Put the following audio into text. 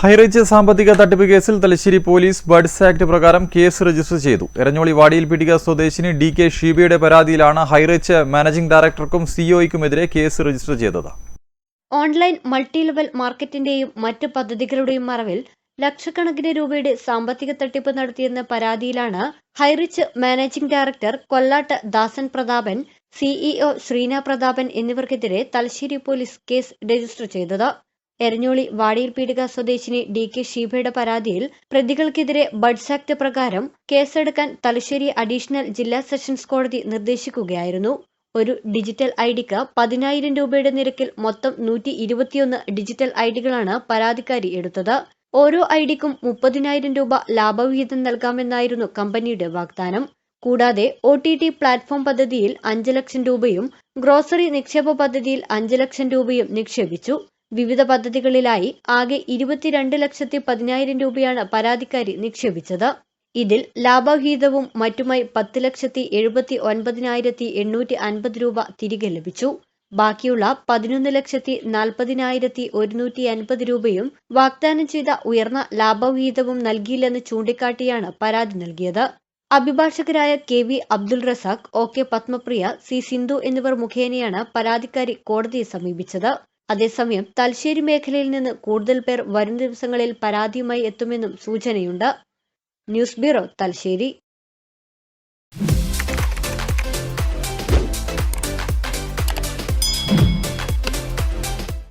High range സാമ്പത്തിക തട്ടിപ്പ് കേസിൽ തലശ്ശേരി പോലീസ് ബഡ്സ് ആക്ട് പ്രകാരം കേസ് രജിസ്റ്റർ ചെയ്തു. എരഞ്ഞോളി വാടിയിൽപീടിക സ്വദേശിനി DK ഷീബയുടെ പരാതിയിലാണ് ഹൈറേഞ്ച് മാനേജിംഗ് ഡയറക്ടർക്കും സിഇഒയ്ക്കുമെതിരെ കേസ് രജിസ്റ്റർ ചെയ്തത്. ഓൺലൈൻ മൾട്ടി ലെവൽ മാർക്കറ്റിന്റെയും മറ്റ് പദ്ധതികളുടെയും മറവിൽ ലക്ഷക്കണക്കിന് രൂപയുടെ സാമ്പത്തിക തട്ടിപ്പ് നടത്തിയെന്ന പരാതിയിലാണ് Highrich managing director Kollat Dasan Prathapan, CEO Sreena Prathapan എന്നിവർക്കെതിരെ തലശ്ശേരി പോലീസ് കേസ് രജിസ്റ്റർ ചെയ്തത്. എരഞ്ഞോളി വാടിയിൽപീടിക സ്വദേശിനി DK ഷീബയുടെ പരാതിയിൽ പ്രതികൾക്കെതിരെ ബഡ്സ് ആക്ട് പ്രകാരം കേസെടുക്കാൻ തലശ്ശേരി അഡീഷണൽ ജില്ലാ സെഷൻസ് കോടതി നിർദ്ദേശിക്കുകയായിരുന്നു. ഒരു ഡിജിറ്റൽ ഐഡിക്ക് 10,000 രൂപയുടെ നിരക്കിൽ മൊത്തം 121 ഡിജിറ്റൽ ഐഡികളാണ് പരാതിക്കാരി എടുത്തത്. ഓരോ ഐഡിക്കും 30,000 രൂപ ലാഭവിഹിതം നൽകാമെന്നായിരുന്നു കമ്പനിയുടെ വാഗ്ദാനം. കൂടാതെ OTT പ്ലാറ്റ്ഫോം പദ്ധതിയിൽ 5 ലക്ഷം രൂപയും ഗ്രോസറി നിക്ഷേപ പദ്ധതിയിൽ 5 ലക്ഷം രൂപയും നിക്ഷേപിച്ചു. വിവിധ പദ്ധതികളിലായി ആകെ 22,10,000 രൂപയാണ് പരാതിക്കാരി നിക്ഷേപിച്ചത്. ഇതിൽ ലാഭവിഹിതവും മറ്റുമായി 10,79,850 രൂപ തിരികെ ലഭിച്ചു. ബാക്കിയുള്ള 11,40,150 രൂപയും വാഗ്ദാനം ചെയ്ത ഉയർന്ന ലാഭവിഹിതവും നൽകിയില്ലെന്ന് ചൂണ്ടിക്കാട്ടിയാണ് പരാതി നൽകിയത്. അഭിഭാഷകരായ KV Abdul Razak, OK Padmapriya, C Sindhu എന്നിവർ മുഖേനയാണ് പരാതിക്കാരി കോടതിയെ സമീപിച്ചത്. അതേസമയം തലശ്ശേരി മേഖലയിൽ നിന്ന് കൂടുതൽ പേർ വരും ദിവസങ്ങളിൽ പരാതിയുമായി എത്തുമെന്നും സൂചനയുണ്ട്. News bureau, Thalassery.